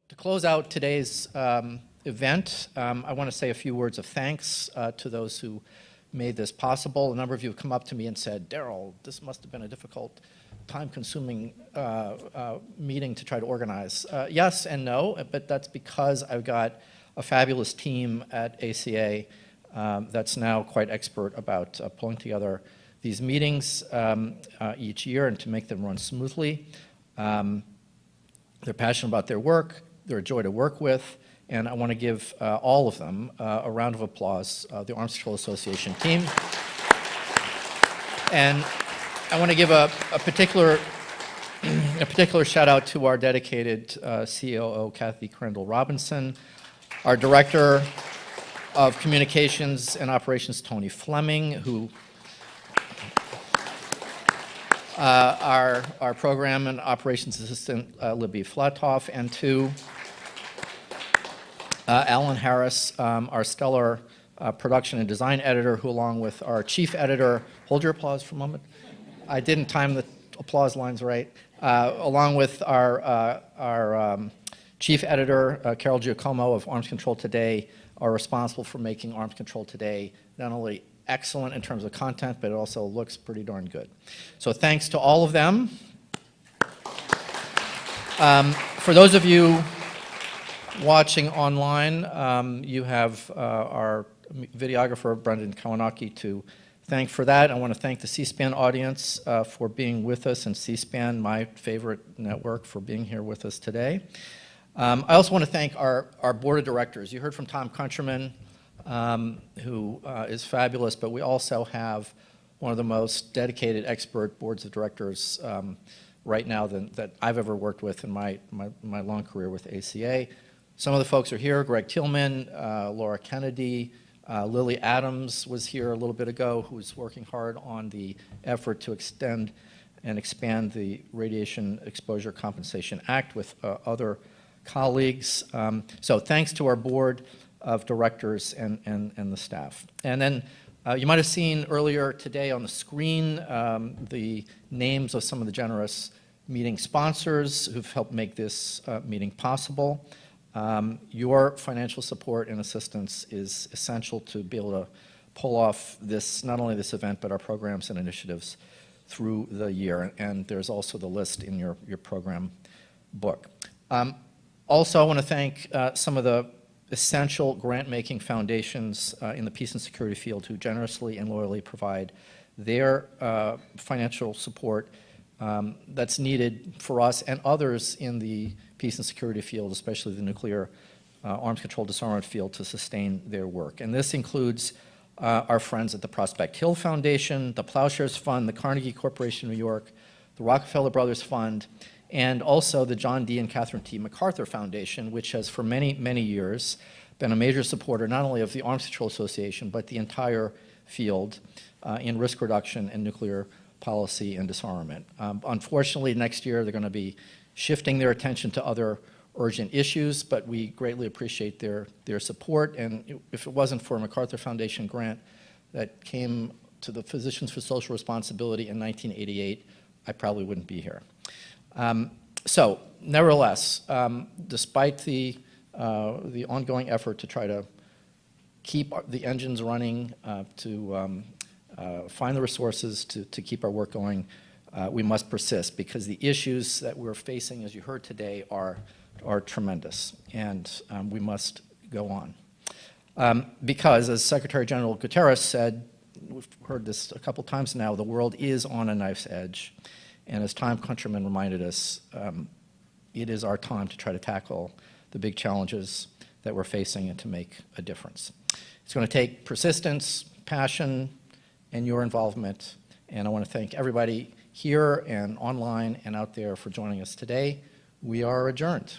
To close out today's event, I want to say a few words of thanks to those who made this possible. A number of you have come up to me and said, Daryl, this must have been a difficult, time-consuming meeting to try to organize. Yes and no, but that's because I've got a fabulous team at ACA that's now quite expert about pulling together these meetings each year and to make them run smoothly. They're passionate about their work. They're a joy to work with, and I want to give all of them a round of applause, the Arms Control Association team. And I want to give a particular shout out to our dedicated COO, Kathy Crandall Robinson, our Director of Communications and Operations, Tony Fleming, who our Program and Operations Assistant, Libby Flatoff, and to Alan Harris, our stellar production and design editor, who along with our chief editor, hold your applause for a moment. I didn't time the applause lines right. Along with our chief editor, Carol Giacomo of Arms Control Today, are responsible for making Arms Control Today not only excellent in terms of content, but it also looks pretty darn good. So thanks to all of them. For those of you watching online, you have our videographer, Brendan Kawanaki, to thank for that. I want to thank the C-SPAN audience for being with us, and C-SPAN, my favorite network, for being here with us today. I also want to thank our board of directors. You heard from Tom Countryman, who is fabulous, but we also have one of the most dedicated expert boards of directors right now that I've ever worked with in my long career with ACA. Some of the folks are here: Greg Tillman, Laura Kennedy, Lily Adams was here a little bit ago, who's working hard on the effort to extend and expand the Radiation Exposure Compensation Act with other colleagues. So thanks to our board of directors and the staff. And then you might have seen earlier today on the screen the names of some of the generous meeting sponsors who've helped make this meeting possible. Your financial support and assistance is essential to be able to pull off this, not only this event, but our programs and initiatives through the year. And there's also the list in your program book. Also, I want to thank some of the essential grant-making foundations in the peace and security field who generously and loyally provide their financial support that's needed for us and others in the peace and security field, especially the nuclear arms control disarmament field, to sustain their work. And this includes our friends at the Prospect Hill Foundation, the Plowshares Fund, the Carnegie Corporation of New York, the Rockefeller Brothers Fund, and also the John D. and Catherine T. MacArthur Foundation, which has for many, many years been a major supporter not only of the Arms Control Association, but the entire field in risk reduction and nuclear policy and disarmament. Unfortunately, next year they're going to be shifting their attention to other urgent issues, but we greatly appreciate their support. And if it wasn't for a MacArthur Foundation grant that came to the Physicians for Social Responsibility in 1988, I probably wouldn't be here. So, nevertheless, despite the ongoing effort to try to keep the engines running, to find the resources to keep our work going, we must persist, because the issues that we're facing, as you heard today, are tremendous, and we must go on. Because, as Secretary General Guterres said, we've heard this a couple times now, the world is on a knife's edge. And as Tom Countryman reminded us, it is our time to try to tackle the big challenges that we're facing and to make a difference. It's going to take persistence, passion, and your involvement. And I want to thank everybody here and online and out there for joining us today. We are adjourned.